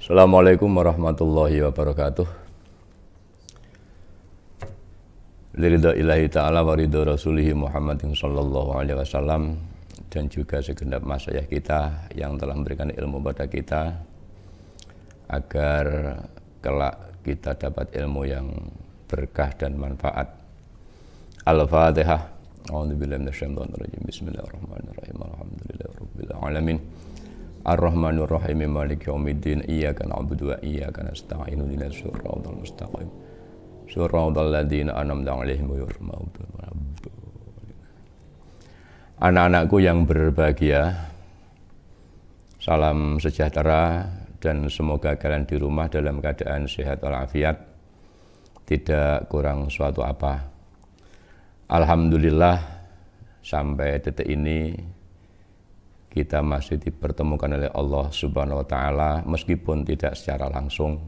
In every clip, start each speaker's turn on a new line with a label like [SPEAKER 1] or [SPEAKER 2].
[SPEAKER 1] Assalamualaikum warahmatullahi wabarakatuh. Liridha ilahi ta'ala wa ridha rasulihi Muhammadin sallallahu alaihi wasallam, dan juga segenap masyayikh kita yang telah memberikan ilmu pada kita agar kelak kita dapat ilmu yang berkah dan manfaat. Al-Fatihah. A'udzubillahi minasyaitonir rajim. Bismillahirrahmanirrahim. Alhamdulillahirabbil alamin. Ar-Rahmanir Rahim. Maliki yaumiddin. Iyyaka na'budu wa iyyaka nasta'in. Ihdinas siratal mustaqim. Siratal ladzina an'amta 'alaihim ghairil maghdubi 'alaihim waladdallin. Anak-anakku yang berbahagia, salam sejahtera dan semoga kalian di rumah dalam keadaan sehat walafiat, tidak kurang suatu apa. Alhamdulillah sampai detik ini kita masih dipertemukan oleh Allah Subhanahu wa taala meskipun tidak secara langsung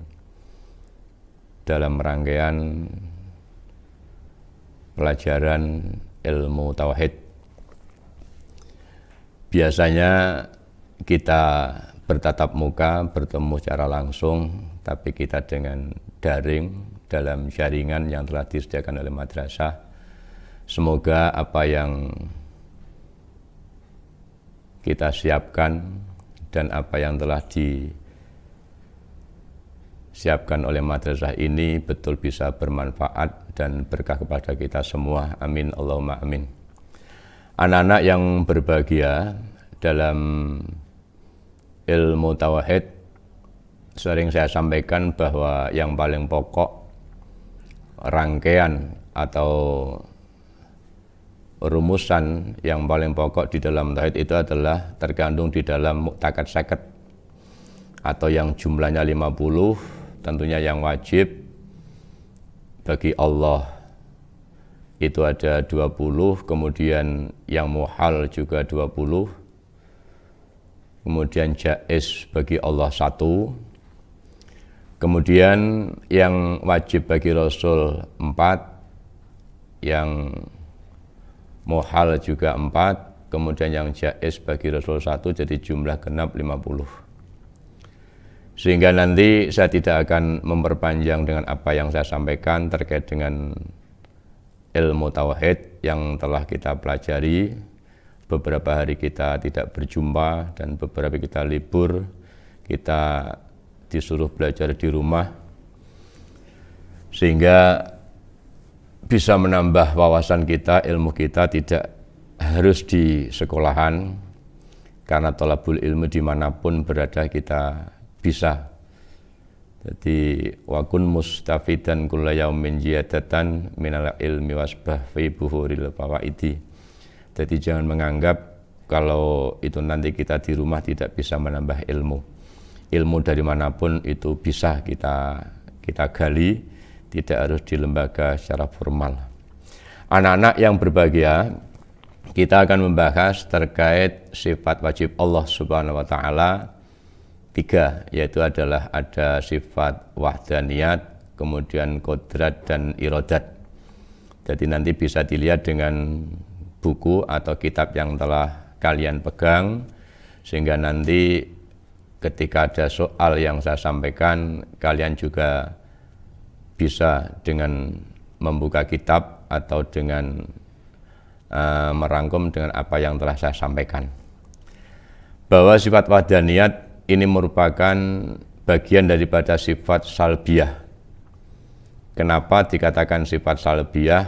[SPEAKER 1] dalam rangkaian pelajaran ilmu tauhid. Biasanya kita bertatap muka, bertemu secara langsung, tapi kita dengan daring dalam jaringan yang telah disediakan oleh madrasah. Semoga apa yang kita siapkan dan apa yang telah disiapkan oleh madrasah ini betul bisa bermanfaat dan berkah kepada kita semua. Amin Allahumma amin. Anak-anak yang berbahagia, dalam ilmu tauhid sering saya sampaikan bahwa yang paling pokok rangkaian atau rumusan yang paling pokok di dalam tauhid itu adalah terkandung di dalam mu'taqad 50 atau yang jumlahnya 50. Tentunya yang wajib bagi Allah itu ada 20, kemudian yang muhal juga 20, kemudian jaiz bagi Allah 1, kemudian yang wajib bagi Rasul 4, yang muhal juga 4, kemudian yang jaiz bagi Rasul 1, jadi jumlah genap 50. Sehingga nanti saya tidak akan memperpanjang dengan apa yang saya sampaikan terkait dengan ilmu tauhid yang telah kita pelajari. Beberapa hari kita tidak berjumpa dan beberapa kita libur, kita disuruh belajar di rumah, sehingga bisa menambah wawasan kita, ilmu kita tidak harus di sekolahan, karena thalabul ilmu dimanapun berada kita bisa. Jadi wakun mustafidan kulla yaumin ziyadatan minal ilmi wasbah fi buhuril fawaidi. Jadi jangan menganggap kalau itu nanti kita di rumah tidak bisa menambah ilmu. Ilmu dari manapun itu bisa kita gali, tidak harus di lembaga secara formal. Anak-anak yang berbahagia, kita akan membahas terkait sifat wajib Allah Subhanahu wa taala 3, yaitu adalah ada sifat wahdaniyat, kemudian kodrat dan iradat. Jadi nanti bisa dilihat dengan buku atau kitab yang telah kalian pegang, sehingga nanti ketika ada soal yang saya sampaikan, kalian juga bisa dengan membuka kitab atau dengan merangkum dengan apa yang telah saya sampaikan. Bahwa sifat wahdaniyat ini merupakan bagian daripada sifat salbiyah. Kenapa dikatakan sifat salbiyah?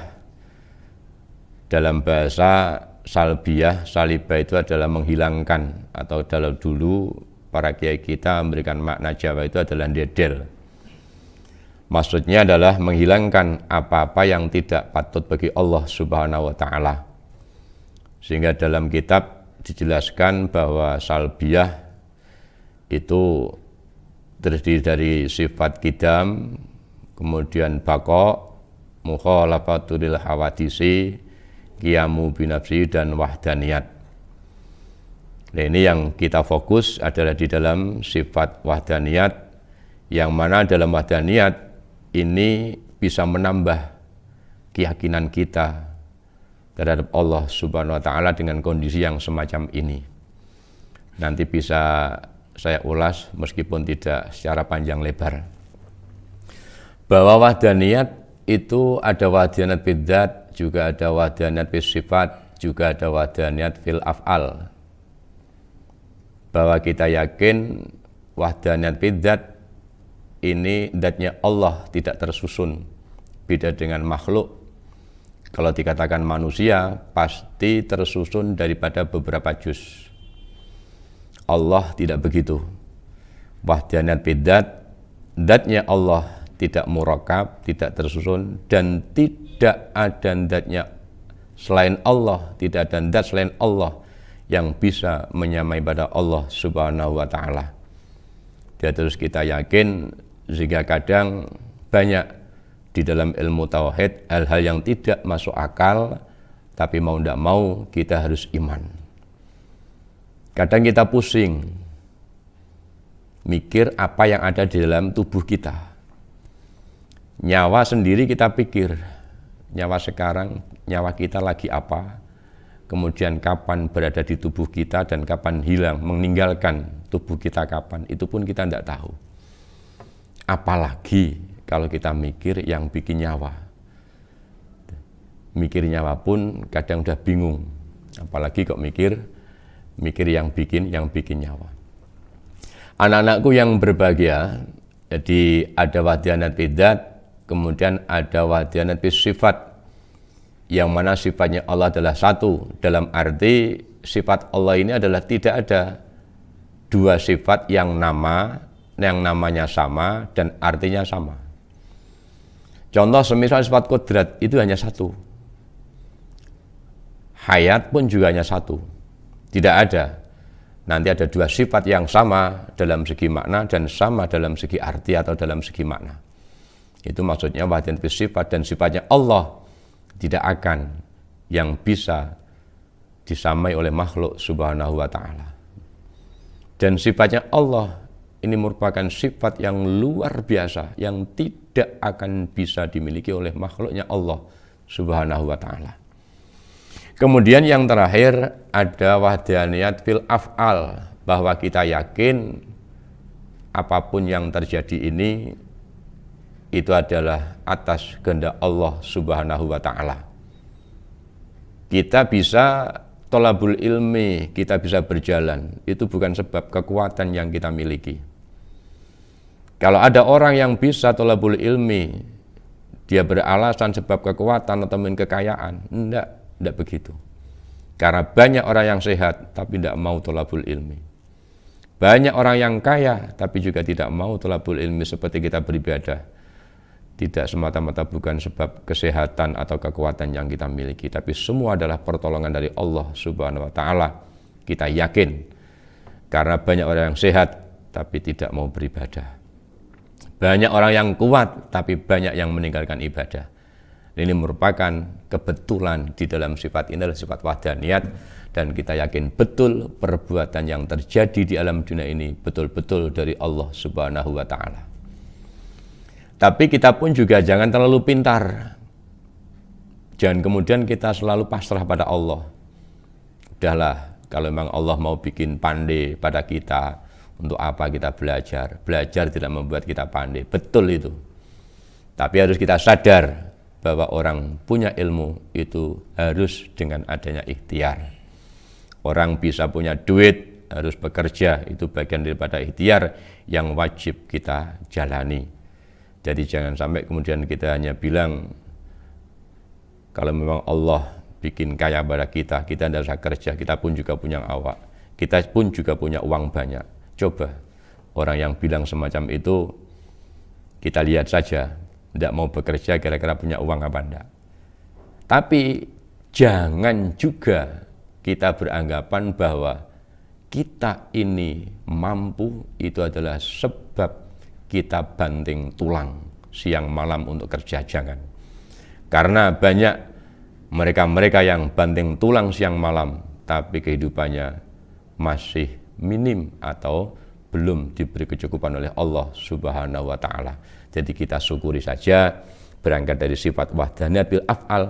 [SPEAKER 1] Dalam bahasa salbiyah, salibah itu adalah menghilangkan, atau dalam dulu para kiai kita memberikan makna Jawa itu adalah ndedel. Maksudnya adalah menghilangkan apa-apa yang tidak patut bagi Allah Subhanahu wa taala. Sehingga dalam kitab dijelaskan bahwa salbiyah itu terdiri dari sifat qidam, kemudian baqa, mukhalafatul hawadisi, qiyamu binafsi, dan wahdaniyat. Nah, ini yang kita fokus adalah di dalam sifat wahdaniyat, yang mana dalam wahdaniyat ini bisa menambah keyakinan kita terhadap Allah Subhanahu wa taala dengan kondisi yang semacam ini. Nanti bisa saya ulas meskipun tidak secara panjang lebar. Bahwa wahdaniyat itu ada wahdaniyat fil dzat, juga ada wahdaniyat fil sifat, juga ada wahdaniyat fil af'al. Bahwa kita yakin wahdaniyat fil dzat ini dzatnya Allah tidak tersusun, beda dengan makhluk. Kalau dikatakan manusia pasti tersusun daripada beberapa juz. Allah tidak begitu. Wahdaniyat fil dzat, dzatnya Allah tidak murakab, tidak tersusun, dan tidak ada dzatnya selain Allah, tidak ada dzat selain Allah yang bisa menyamai pada Allah Subhanahu wa taala. Dan terus kita yakin, jika kadang banyak di dalam ilmu tauhid hal-hal yang tidak masuk akal, tapi mau tidak mau kita harus iman. Kadang kita pusing mikir apa yang ada di dalam tubuh kita. Nyawa sendiri kita pikir, nyawa sekarang, nyawa kita lagi apa, kemudian kapan berada di tubuh kita dan kapan hilang, meninggalkan tubuh kita kapan, itu pun kita tidak tahu. Apalagi kalau kita mikir yang bikin nyawa. Mikir nyawa pun kadang udah bingung, apalagi kok mikir yang bikin nyawa. Anak-anakku yang berbahagia, jadi ada wahdaniyat fil dzat, kemudian ada wahdaniyat fil sifat, yang mana sifatnya Allah adalah satu, dalam arti sifat Allah ini adalah tidak ada dua sifat yang namanya sama dan artinya sama. Contoh semisal sifat kodrat itu hanya satu, hayat pun juga hanya satu, tidak ada nanti ada dua sifat yang sama dalam segi makna dan sama dalam segi arti atau dalam segi makna. Itu maksudnya wahdaniyat fil sifat, dan sifatnya Allah tidak akan yang bisa disamai oleh makhluk Subhanahu wa taala. Dan sifatnya Allah ini merupakan sifat yang luar biasa yang tidak akan bisa dimiliki oleh makhluknya Allah Subhanahu wa taala. Kemudian yang terakhir ada wahdaniyat fil af'al, bahwa kita yakin apapun yang terjadi ini itu adalah atas kehendak Allah Subhanahu wa taala. Kita bisa thalabul ilmi, kita bisa berjalan, itu bukan sebab kekuatan yang kita miliki. Kalau ada orang yang bisa thalabul ilmi, dia beralasan sebab kekuatan atau kekayaan, tidak begitu. Karena banyak orang yang sehat tapi tidak mau thalabul ilmi. Banyak orang yang kaya tapi juga tidak mau thalabul ilmi seperti kita beribadah. Tidak semata-mata bukan sebab kesehatan atau kekuatan yang kita miliki, tapi semua adalah pertolongan dari Allah Subhanahu wa taala. Kita yakin karena banyak orang yang sehat tapi tidak mau beribadah. Banyak orang yang kuat tapi banyak yang meninggalkan ibadah. Ini merupakan kebetulan di dalam sifat ini adalah sifat wahdaniyat, dan kita yakin betul perbuatan yang terjadi di alam dunia ini betul-betul dari Allah Subhanahu wa taala. Tapi kita pun juga jangan terlalu pintar. Jangan kemudian kita selalu pasrah pada Allah. Udahlah, kalau memang Allah mau bikin pandai pada kita, untuk apa kita belajar? Belajar tidak membuat kita pandai, betul itu. Tapi harus kita sadar bahwa orang punya ilmu itu harus dengan adanya ikhtiar. Orang bisa punya duit, harus bekerja, itu bagian daripada ikhtiar yang wajib kita jalani. Jadi jangan sampai kemudian kita hanya bilang kalau memang Allah bikin kaya pada kita tidak usah kerja, kita pun juga punya awak, kita pun juga punya uang banyak. Coba orang yang bilang semacam itu, kita lihat saja, tidak mau bekerja kira-kira punya uang apa enggak. Tapi jangan juga kita beranggapan bahwa kita ini mampu itu adalah sebab kita banting tulang siang malam untuk kerja, jangan. Karena banyak mereka-mereka yang banting tulang siang malam tapi kehidupannya masih minim atau belum diberi kecukupan oleh Allah Subhanahu wa taala. Jadi kita syukuri saja, berangkat dari sifat wahdaniyat fil af'al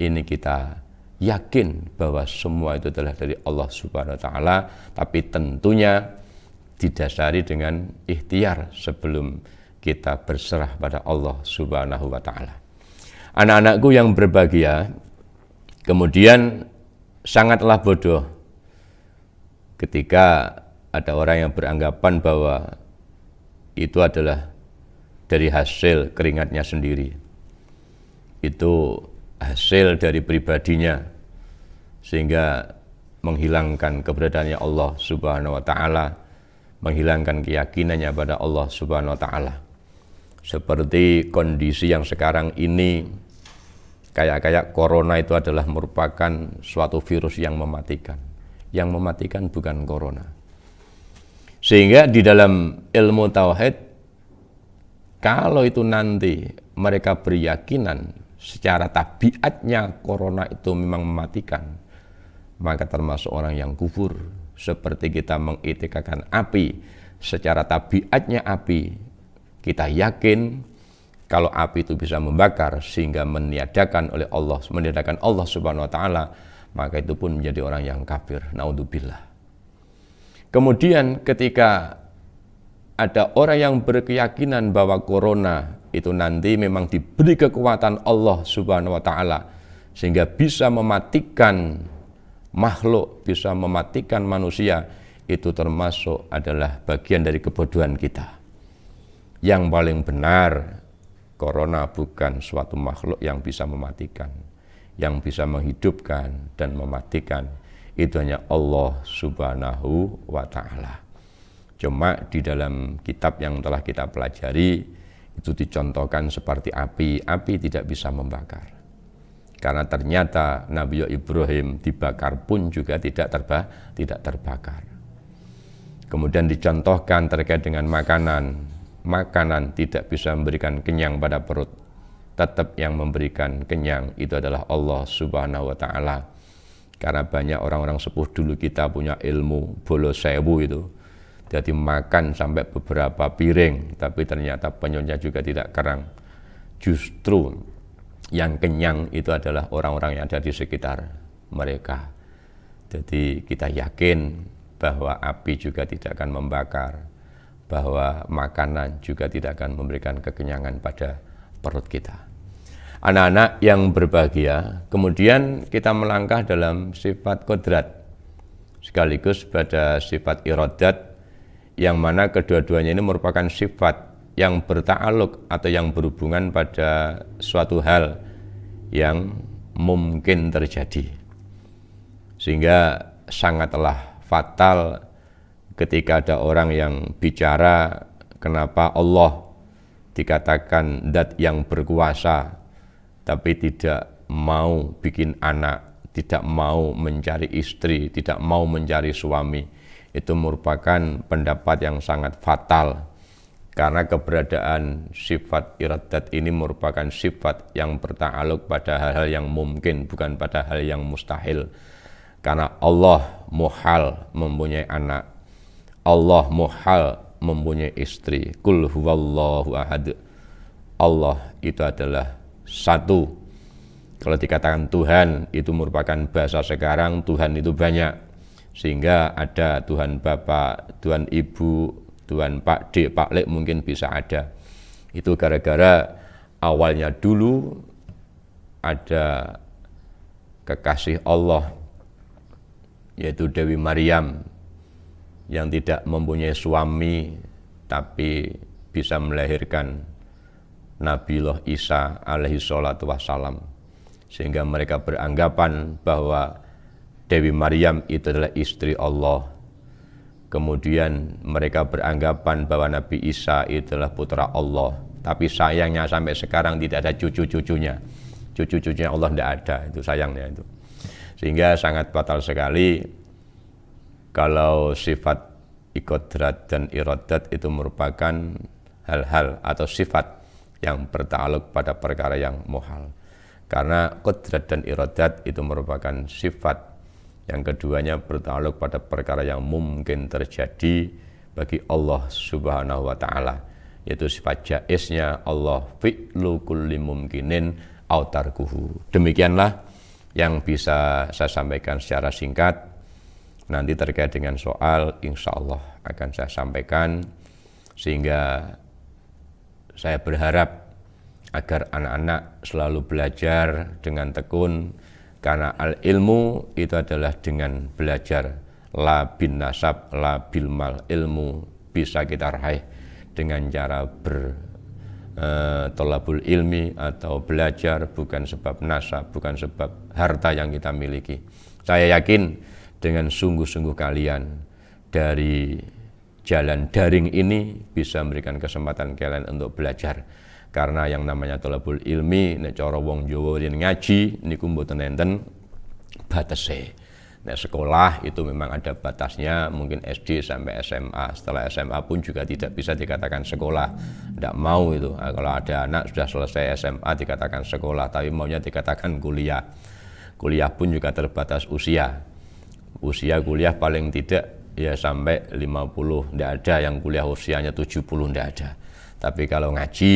[SPEAKER 1] ini kita yakin bahwa semua itu adalah dari Allah Subhanahu wa taala, tapi tentunya didasari dengan ikhtiar sebelum kita berserah pada Allah Subhanahu wa Ta'ala. Anak-anakku yang berbahagia, kemudian sangatlah bodoh ketika ada orang yang beranggapan bahwa itu adalah dari hasil keringatnya sendiri, itu hasil dari pribadinya, sehingga menghilangkan keberadaannya Allah Subhanahu wa Ta'ala, menghilangkan keyakinannya pada Allah Subhanahu wa Ta'ala. Seperti kondisi yang sekarang ini, kayak corona itu adalah merupakan suatu virus yang mematikan. Yang mematikan bukan corona. Sehingga di dalam ilmu tauhid, kalau itu nanti mereka berkeyakinan secara tabiatnya corona itu memang mematikan, maka termasuk orang yang kufur. Seperti kita mengitikakan api, secara tabiatnya api, kita yakin kalau api itu bisa membakar sehingga meniadakan Allah Subhanahu wa Ta'ala, maka itu pun menjadi orang yang kafir. Naudzubillah. Kemudian ketika ada orang yang berkeyakinan bahwa corona itu nanti memang diberi kekuatan Allah Subhanahu wa Ta'ala sehingga bisa mematikan makhluk, bisa mematikan manusia, itu termasuk adalah bagian dari kebodohan kita. Yang paling benar, corona bukan suatu makhluk yang bisa mematikan. Yang bisa menghidupkan dan mematikan itu hanya Allah Subhanahu wa Ta'ala. Cuma di dalam kitab yang telah kita pelajari itu dicontohkan seperti api. Api tidak bisa membakar. Karena ternyata Nabi Ibrahim dibakar pun juga tidak terbakar. Kemudian dicontohkan terkait dengan makanan. Makanan tidak bisa memberikan kenyang pada perut. Tetap yang memberikan kenyang itu adalah Allah Subhanahu wa Ta'ala. Karena banyak orang-orang sepuh dulu kita punya ilmu bolo sewu itu. Jadi makan sampai beberapa piring, tapi ternyata penyunya juga tidak kerang. Justru yang kenyang itu adalah orang-orang yang ada di sekitar mereka. Jadi kita yakin bahwa api juga tidak akan membakar, bahwa makanan juga tidak akan memberikan kekenyangan pada perut kita. Anak-anak yang berbahagia, kemudian kita melangkah dalam sifat kodrat, sekaligus pada sifat iradat, yang mana kedua-duanya ini merupakan sifat yang berta'aluk atau yang berhubungan pada suatu hal yang mungkin terjadi. Sehingga sangatlah fatal ketika ada orang yang bicara kenapa Allah dikatakan zat yang berkuasa tapi tidak mau bikin anak, tidak mau mencari istri, tidak mau mencari suami. Itu merupakan pendapat yang sangat fatal karena keberadaan sifat iradat ini merupakan sifat yang berta'aluk pada hal-hal yang mungkin, bukan pada hal yang mustahil. Karena Allah muhal mempunyai anak, Allah muhal mempunyai istri. Qul huwallahu ahad. Allah itu adalah satu. Kalau dikatakan Tuhan itu merupakan bahasa sekarang, Tuhan itu banyak. Sehingga ada Tuhan Bapak, Tuhan Ibu, Tuhan Pak D, Pak Lek mungkin bisa ada. Itu gara-gara awalnya dulu ada kekasih Allah, yaitu Dewi Maryam, yang tidak mempunyai suami tapi bisa melahirkan Nabiullah Isa alaihi salatu wassalam, sehingga mereka beranggapan bahwa Dewi Maryam itu adalah istri Allah. Kemudian mereka beranggapan bahwa Nabi Isa itu adalah putra Allah, tapi sayangnya sampai sekarang tidak ada cucu-cucunya. Cucu-cucunya Allah tidak ada, itu sayangnya itu. Sehingga sangat fatal sekali kalau sifat iqodrat dan iradat itu merupakan hal-hal atau sifat yang berta'aluk pada perkara yang muhal. Karena qodrat dan iradat itu merupakan sifat yang keduanya berta'aluk pada perkara yang mungkin terjadi bagi Allah Subhanahu wa Ta'ala, yaitu sifat jaiznya Allah fi'lu kulli mumkinin aw tarkuhu. Demikianlah yang bisa saya sampaikan secara singkat. Nanti terkait dengan soal insya Allah akan saya sampaikan, sehingga saya berharap agar anak-anak selalu belajar dengan tekun, karena al-ilmu itu adalah dengan belajar, la bin nasab, la bil mal. Ilmu bisa kita raih dengan cara tolabul ilmi atau belajar, bukan sebab nasab, bukan sebab harta yang kita miliki. Saya yakin dengan sungguh-sungguh kalian dari jalan daring ini bisa memberikan kesempatan kalian untuk belajar, karena yang namanya thalabul ilmi nek cara wong Jawa yen ngaji niku mboten enten batese. Nek sekolah itu memang ada batasnya, mungkin SD sampai SMA. Setelah SMA pun juga tidak bisa dikatakan sekolah, tidak mau itu. Kalau ada anak sudah selesai SMA dikatakan sekolah, tapi maunya dikatakan kuliah. Kuliah pun juga terbatas usia kuliah paling tidak ya sampai 50, tidak ada yang kuliah usianya 70, tidak ada. Tapi kalau ngaji,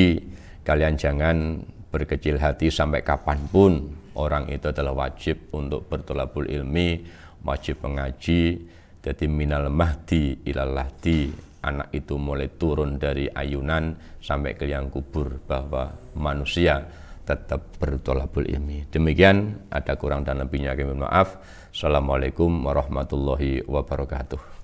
[SPEAKER 1] kalian jangan berkecil hati, sampai kapanpun orang itu adalah wajib untuk bertolabul ilmi, wajib mengaji. Jadi minal mahdi ilal lahdi, anak itu mulai turun dari ayunan sampai ke liang kubur, bahwa manusia tetap bertolabul ilmi. Demikian, ada kurang dan lebihnya kami mohon maaf. Assalamualaikum warahmatullahi wabarakatuh.